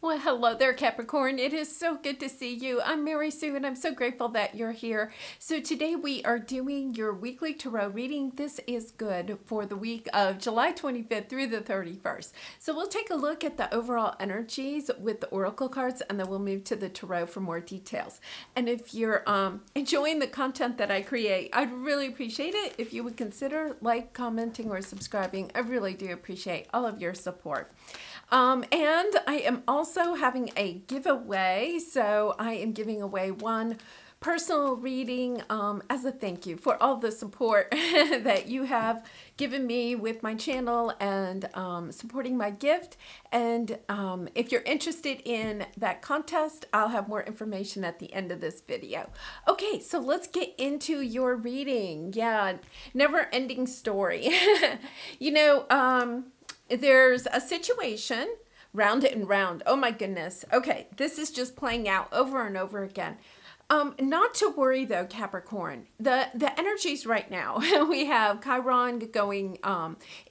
Well, hello there, Capricorn. It is so good to see you. I'm Mary Sue, and I'm so grateful that you're here. So today we are doing your weekly tarot reading. This is good for the week of July 25th through the 31st. So we'll take a look at the overall energies with the oracle cards, and then we'll move to the tarot for more details. And if you're enjoying the content that I create, I'd really appreciate it if you would consider commenting, or subscribing. I really do appreciate all of your support. And I am also having a giveaway. So I am giving away one personal reading as a thank you for all the support that you have given me with my channel and supporting my gift. And if you're interested in that contest, I'll have more information at the end of this video. Okay, so let's get into your reading. Yeah, never ending story. There's a situation, round and round. Oh my goodness. Okay, this is just playing out over and over again. Not to worry though, Capricorn. The energies right now, we have Chiron going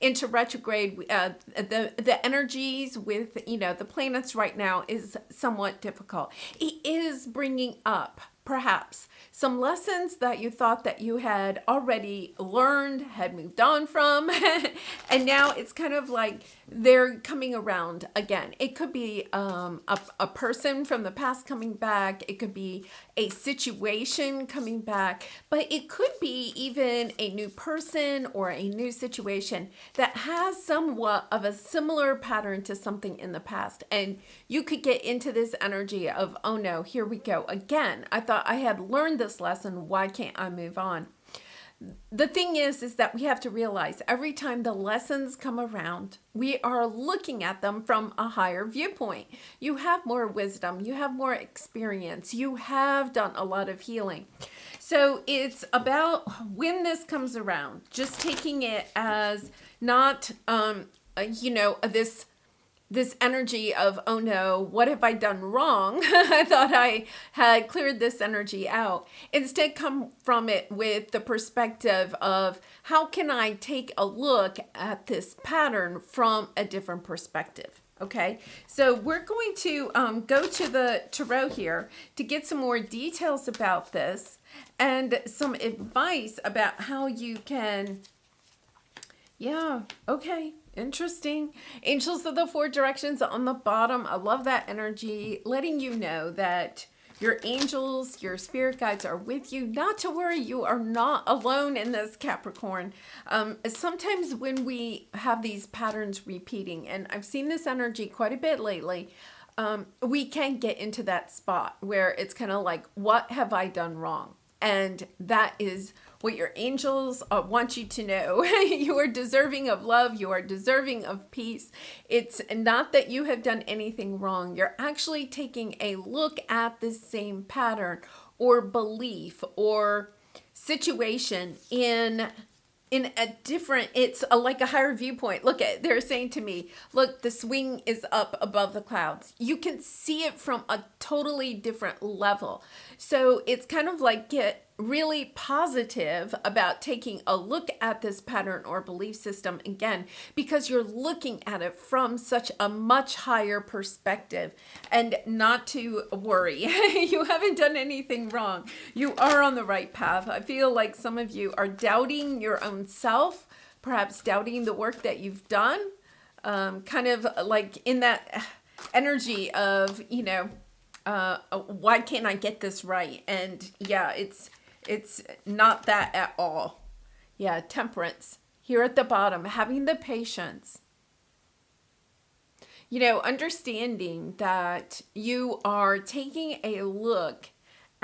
into retrograde. The energies with the planets right now is somewhat difficult. It is bringing up perhaps some lessons that you thought that you had already learned, had moved on from, and now it's kind of like they're coming around again. It could be a person from the past coming back. It could be a situation coming back, but it could be even a new person or a new situation that has somewhat of a similar pattern to something in the past. And you could get into this energy of, oh no, here we go again. I thought I had learned this lesson. Why can't I move on? The thing is that we have to realize every time the lessons come around, we are looking at them from a higher viewpoint. You have more wisdom, you have more experience, you have done a lot of healing. So it's about when this comes around, just taking it as not, this energy of, oh no, what have I done wrong? I thought I had cleared this energy out. Instead, come from it with the perspective of how can I take a look at this pattern from a different perspective? Okay, so we're going to go to the tarot here to get some more details about this and some advice about how you can, okay. Interesting. Angels of the four directions on the bottom. I love that energy, letting you know that your angels, your spirit guides are with you. Not to worry, you are not alone in this, Capricorn. Sometimes when we have these patterns repeating, and I've seen this energy quite a bit lately, we can get into that spot where it's kind of like, what have I done wrong? And that is what your angels want you to know. You are deserving of love. You are deserving of peace. It's not that you have done anything wrong. You're actually taking a look at this same pattern or belief or situation in a different, it's like a higher viewpoint. Look at, they're saying to me, look, the swing is up above the clouds. You can see it from a totally different level. So it's kind of like get really positive about taking a look at this pattern or belief system again, because you're looking at it from such a much higher perspective. And not to worry, you haven't done anything wrong. You are on the right path. I feel like some of you are doubting your own self, perhaps doubting the work that you've done, kind of like in that energy of, why can't I get this right? And yeah, it's not that at all. Yeah, temperance. Here at the bottom, having the patience. Understanding that you are taking a look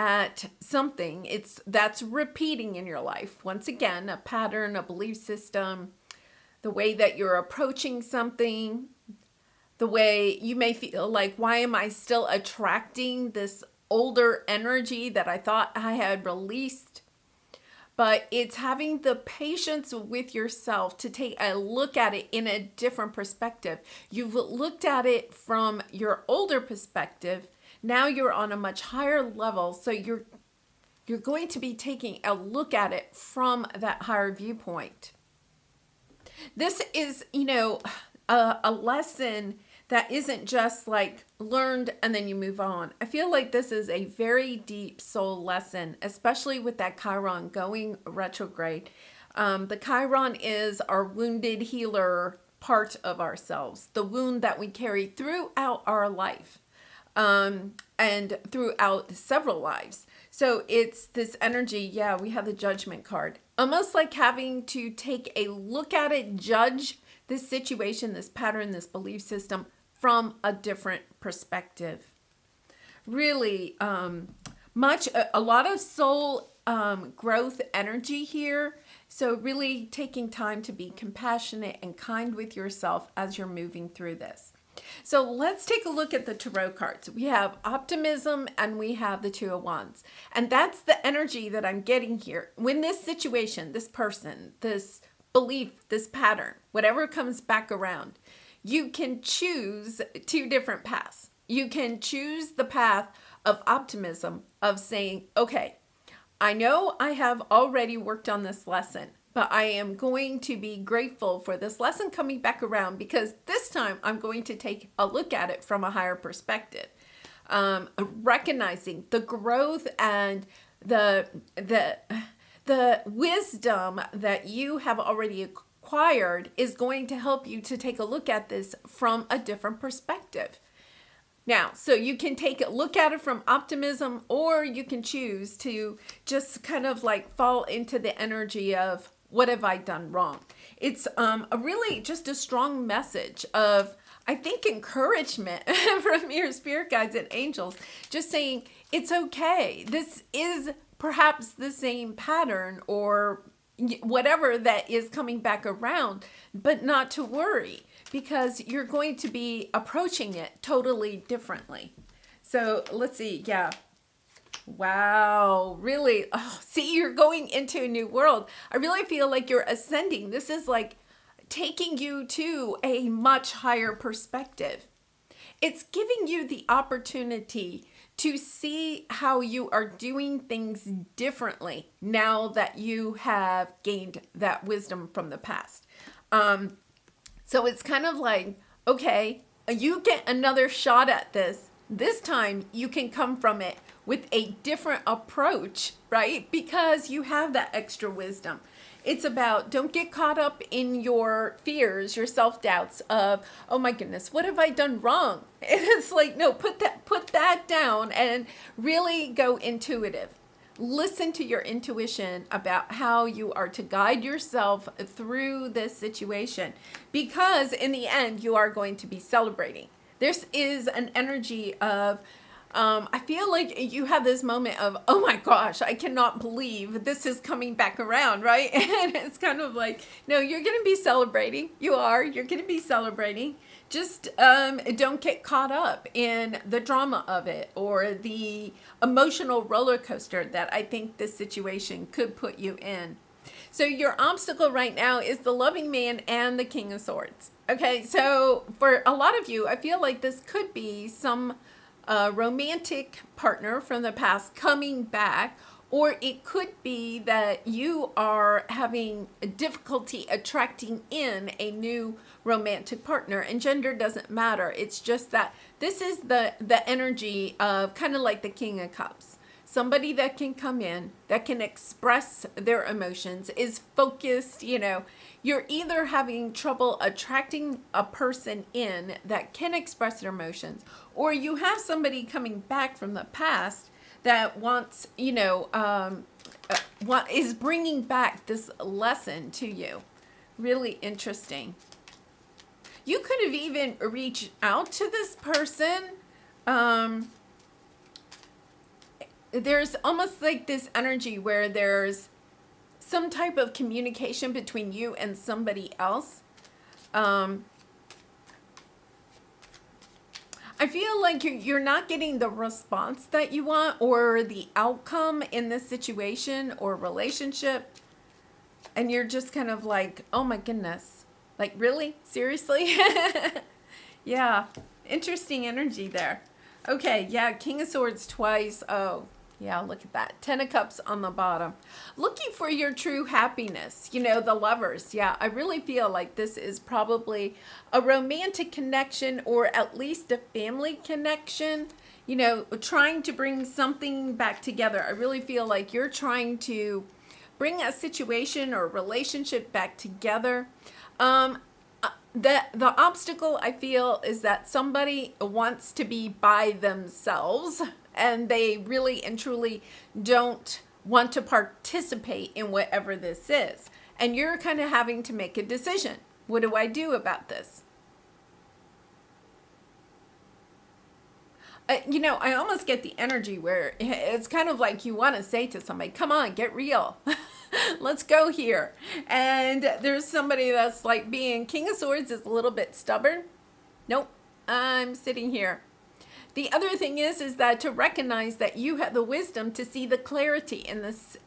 at something that's repeating in your life. Once again, a pattern, a belief system, the way that you're approaching something, the way you may feel like, why am I still attracting this older energy that I thought I had released? But it's having the patience with yourself to take a look at it in a different perspective. You've looked at it from your older perspective. Now you're on a much higher level. So you're going to be taking a look at it from that higher viewpoint. This is, a lesson that isn't just like learned and then you move on. I feel like this is a very deep soul lesson, especially with that Chiron going retrograde. The Chiron is our wounded healer part of ourselves, the wound that we carry throughout our life, and throughout several lives. So it's this energy. Yeah, we have the Judgment card, almost like having to take a look at it, judge this situation, this pattern, this belief system from a different perspective. Really, a lot of soul growth energy here. So really taking time to be compassionate and kind with yourself as you're moving through this. So let's take a look at the tarot cards. We have optimism and we have the Two of Wands. And that's the energy that I'm getting here. When this situation, this person, this belief, this pattern, whatever comes back around, you can choose two different paths. You can choose the path of optimism, of saying, okay, I know I have already worked on this lesson, but I am going to be grateful for this lesson coming back around, because this time I'm going to take a look at it from a higher perspective. Recognizing the growth and the wisdom that you have already acquired is going to help you to take a look at this from a different perspective. Now, so you can take a look at it from optimism, or you can choose to just kind of like fall into the energy of, what have I done wrong? It's a really just a strong message of, I think, encouragement from your spirit guides and angels, just saying it's okay. This is perhaps the same pattern or whatever that is coming back around, but not to worry, because you're going to be approaching it totally differently. So let's see. Yeah. Wow. Really. Oh, see, you're going into a new world. I really feel like you're ascending. This is like taking you to a much higher perspective. It's giving you the opportunity to see how you are doing things differently now that you have gained that wisdom from the past. So it's kind of like, okay, you get another shot at this. This time you can come from it with a different approach, right? Because you have that extra wisdom. It's about, don't get caught up in your fears, your self-doubts of, oh my goodness, what have I done wrong? And it's like, no, put that down and really go intuitive. Listen to your intuition about how you are to guide yourself through this situation, because in the end, you are going to be celebrating. This is an energy of, I feel like you have this moment of, oh my gosh, I cannot believe this is coming back around, right? And it's kind of like, no, you're going to be celebrating. You're going to be celebrating. Just don't get caught up in the drama of it or the emotional roller coaster that I think this situation could put you in. So your obstacle right now is the Loving Man and the King of Swords. Okay, so for a lot of you, I feel like this could be some romantic partner from the past coming back, or it could be that you are having difficulty attracting in a new romantic partner, and gender doesn't matter. It's just that this is the energy of kind of like the King of Cups. Somebody that can come in, that can express their emotions, is focused. You're either having trouble attracting a person in that can express their emotions, or you have somebody coming back from the past that wants, is bringing back this lesson to you. Really interesting. You could have even reached out to this person. There's almost like this energy where there's some type of communication between you and somebody else. I feel like you're not getting the response that you want or the outcome in this situation or relationship. And you're just kind of like, oh my goodness. Like, really? Seriously? Yeah. Interesting energy there. Okay. Yeah. King of Swords twice. Oh, Yeah, look at that. 10 of Cups on the bottom. Looking for your true happiness. You know, the lovers. Yeah, I really feel like this is probably a romantic connection, or at least a family connection. You know, trying to bring something back together. I really feel like you're trying to bring a situation or relationship back together. The obstacle I feel is that somebody wants to be by themselves, and they really and truly don't want to participate in whatever this is. And you're kind of having to make a decision. What do I do about this? You know, I almost get the energy where it's kind of like you want to say to somebody, come on, get real. Let's go here. And there's somebody that's like, being King of Swords is a little bit stubborn. Nope, I'm sitting here. The other thing is that to recognize that you have the wisdom to see the clarity in this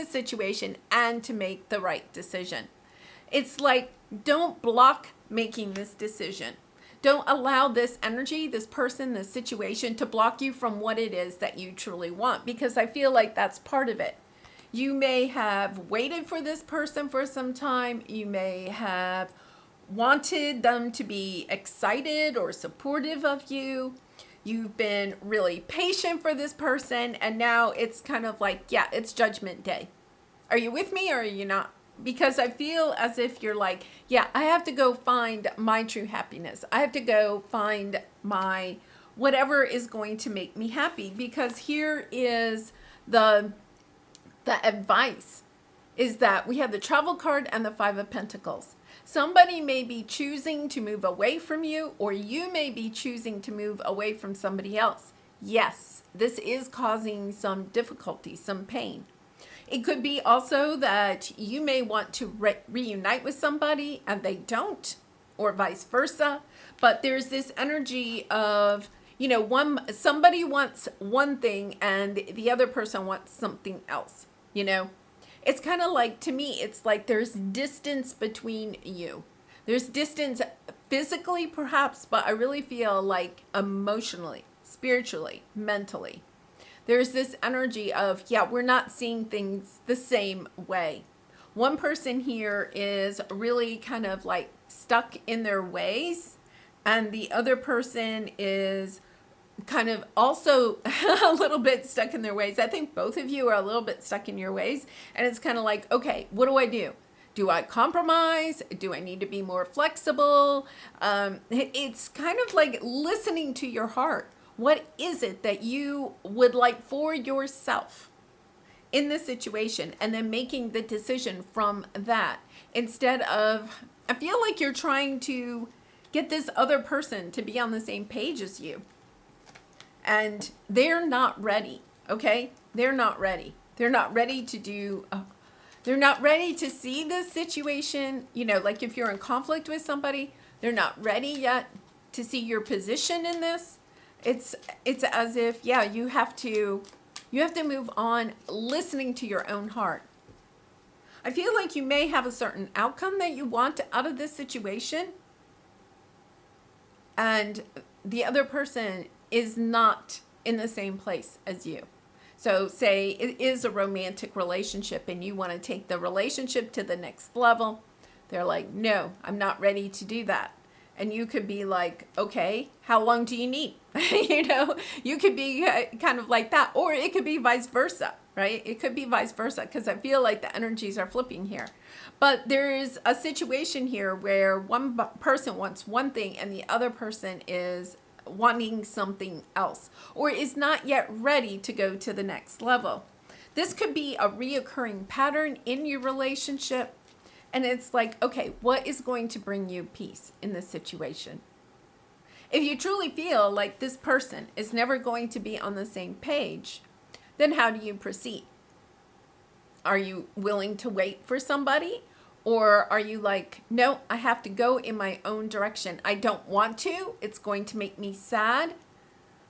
situation and to make the right decision. It's like, don't block making this decision. Don't allow this energy, this person, this situation to block you from what it is that you truly want, because I feel like that's part of it. You may have waited for this person for some time. You may have wanted them to be excited or supportive of you. You've been really patient for this person, and now it's kind of like, yeah, it's Judgment Day. Are you with me or are you not? Because I feel as if you're like, yeah, I have to go find my true happiness. I have to go find my whatever is going to make me happy. Because here is the advice is that we have the Travel card and the Five of Pentacles. Somebody may be choosing to move away from you, or you may be choosing to move away from somebody else. Yes, this is causing some difficulty, some pain. It could be also that you may want to reunite with somebody and they don't, or vice versa. But there's this energy of, you know, somebody wants one thing and the other person wants something else, you know. It's kind of like, to me, it's like there's distance between you. There's distance physically perhaps, but I really feel like emotionally, spiritually, mentally. There's this energy of, yeah, we're not seeing things the same way. One person here is really kind of like stuck in their ways, and the other person is kind of also a little bit stuck in their ways. I think both of you are a little bit stuck in your ways, and it's kind of like, okay, what do I do? Do I compromise? Do I need to be more flexible? It's kind of like listening to your heart. What is it that you would like for yourself in this situation? And then making the decision from that, instead of, I feel like you're trying to get this other person to be on the same page as you. And they're not ready, okay? They're not ready. They're not ready to do, they're not ready to see this situation. You know, like if you're in conflict with somebody, they're not ready yet to see your position in this. It's as if, yeah, you have to move on, listening to your own heart. I feel like you may have a certain outcome that you want out of this situation, and the other person is not in the same place as you. So say it is a romantic relationship and you want to take the relationship to the next level. They're like, no, I'm not ready to do that. And you could be like, okay, how long do you need? You know, you could be kind of like that, or it could be vice versa, right? It could be vice versa, because I feel like the energies are flipping here. But there is a situation here where one person wants one thing and the other person is wanting something else, or is not yet ready to go to the next level. This could be a reoccurring pattern in your relationship. And it's like, okay, what is going to bring you peace in this situation? If you truly feel like this person is never going to be on the same page, then how do you proceed? Are you willing to wait for somebody? Or are you like, no, I have to go in my own direction. I don't want to. It's going to make me sad.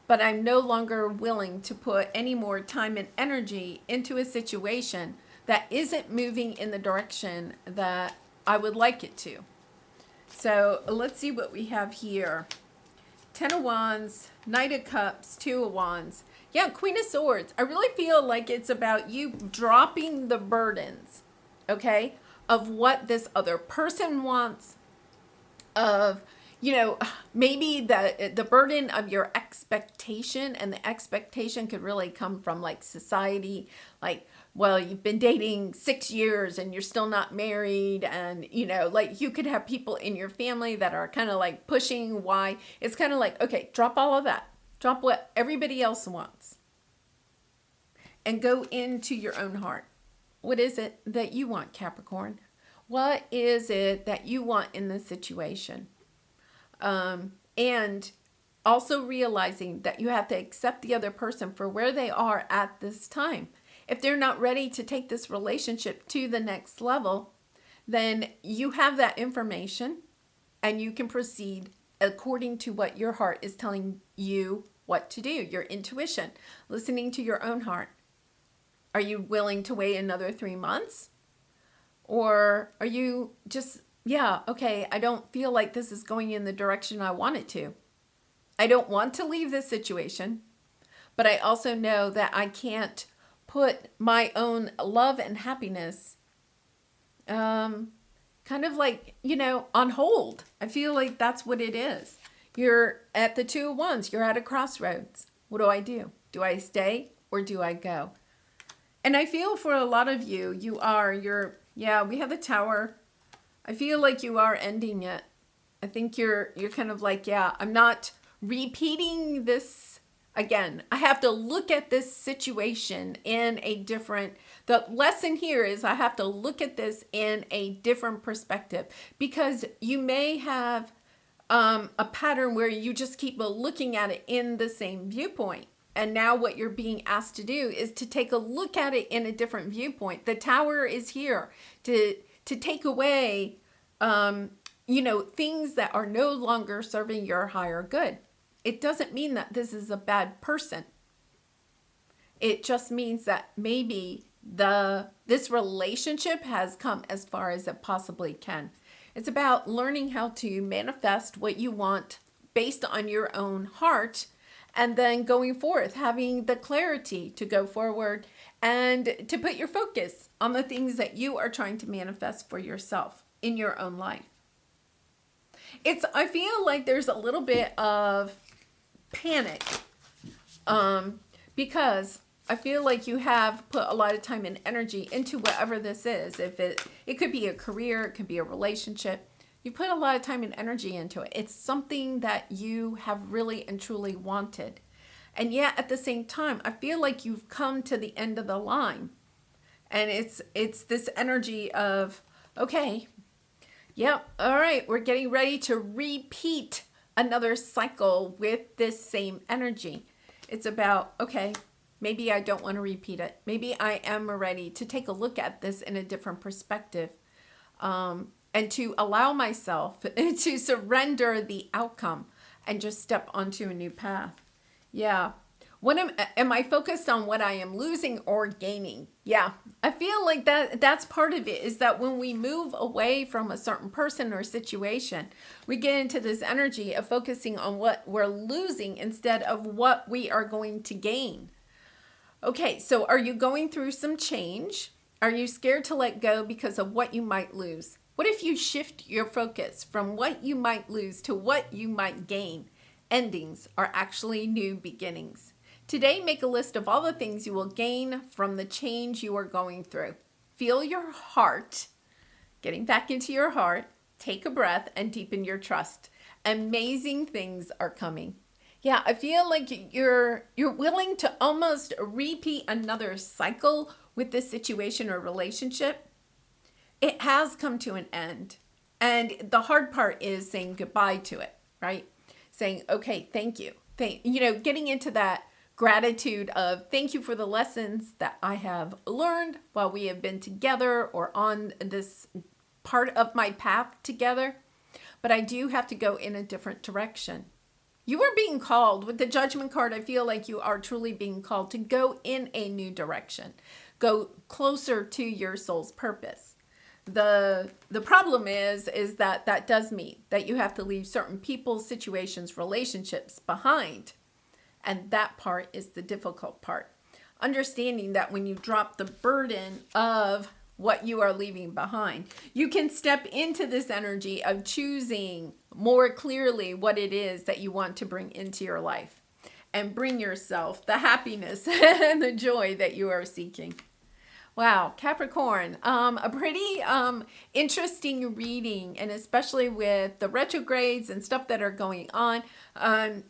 But I'm no longer willing to put any more time and energy into a situation that isn't moving in the direction that I would like it to. So let's see what we have here. Ten of Wands, Knight of Cups, Two of Wands. Yeah, Queen of Swords. I really feel like it's about you dropping the burdens, okay, of what this other person wants, of, you know, maybe the burden of your expectation, and the expectation could really come from like society, like, well, you've been dating 6 years and you're still not married, and you know, like you could have people in your family that are kind of like pushing why. It's kind of like, okay, drop all of that, drop what everybody else wants, and go into your own heart. What is it that you want, Capricorn? What is it that you want in this situation? And also realizing that you have to accept the other person for where they are at this time. If they're not ready to take this relationship to the next level, then you have that information and you can proceed according to what your heart is telling you what to do, your intuition, listening to your own heart. Are you willing to wait another 3 months? Or are you just, yeah, okay, I don't feel like this is going in the direction I want it to. I don't want to leave this situation, but I also know that I can't put my own love and happiness kind of like, you know, on hold. I feel like that's what it is. You're at the Two of Wands. You're at a crossroads. What do? Do I stay or do I go? And I feel for a lot of you, yeah, we have the Tower. I feel like you are ending it. I think you're kind of like, yeah, I'm not repeating this again. I have to look at this situation in a different, the lesson here is I have to look at this in a different perspective, because you may have a pattern where you just keep looking at it in the same viewpoint. And now what you're being asked to do is to take a look at it in a different viewpoint. The Tower is here to take away, you know, things that are no longer serving your higher good. It doesn't mean that this is a bad person. It just means that maybe this relationship has come as far as it possibly can. It's about learning how to manifest what you want based on your own heart, and then going forth, having the clarity to go forward and to put your focus on the things that you are trying to manifest for yourself in your own life. I feel like there's a little bit of panic because I feel like you have put a lot of time and energy into whatever this is. If it could be a career, it could be a relationship. You put a lot of time and energy into it. It's something that you have really and truly wanted. And yet at the same time, I feel like you've come to the end of the line. And it's this energy of, okay, yep, all right, we're getting ready to repeat another cycle with this same energy. It's about, okay, maybe I don't want to repeat it. Maybe I am ready to take a look at this in a different perspective. And to allow myself to surrender the outcome and just step onto a new path. Yeah. Am I focused on what I am losing or gaining? Yeah. I feel like that's part of it, is that when we move away from a certain person or situation, we get into this energy of focusing on what we're losing instead of what we are going to gain. Okay, so are you going through some change? Are you scared to let go because of what you might lose? What if you shift your focus from what you might lose to what you might gain? Endings are actually new beginnings. Today, make a list of all the things you will gain from the change you are going through. Feel your heart, getting back into your heart, take a breath, and deepen your trust. Amazing things are coming. Yeah, I feel like you're willing to almost repeat another cycle with this situation or relationship. It has come to an end. And the hard part is saying goodbye to it, right? Saying, okay, thank you. Getting into that gratitude of thank you for the lessons that I have learned while we have been together or on this part of my path together. But I do have to go in a different direction. You are being called with the Judgment card. I feel like you are truly being called to go in a new direction. Go closer to your soul's purpose. The problem is that does mean that you have to leave certain people, situations, relationships behind. And that part is the difficult part. Understanding that when you drop the burden of what you are leaving behind, you can step into this energy of choosing more clearly what it is that you want to bring into your life and bring yourself the happiness and the joy that you are seeking. Wow, Capricorn, a pretty interesting reading, and especially with the retrogrades and stuff that are going on.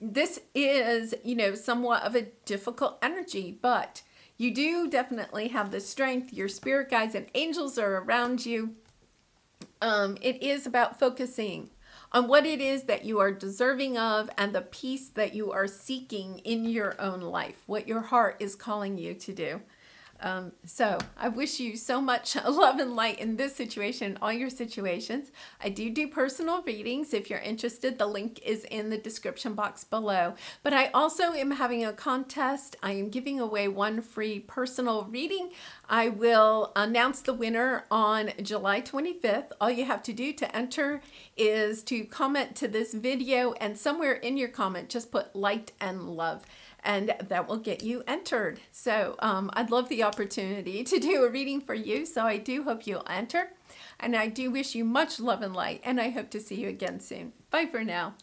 This is, somewhat of a difficult energy, but you do definitely have the strength. Your spirit guides and angels are around you. It is about focusing on what it is that you are deserving of and the peace that you are seeking in your own life, what your heart is calling you to do. So I wish you so much love and light in this situation, all your situations. I do personal readings. If you're interested, the link is in the description box below. But I also am having a contest. I am giving away one free personal reading. I will announce the winner on July 25th. All you have to do to enter is to comment to this video, and somewhere in your comment, just put light and love, and that will get you entered. So I'd love the opportunity to do a reading for you. So I do hope you'll enter. And I do wish you much love and light. And I hope to see you again soon. Bye for now.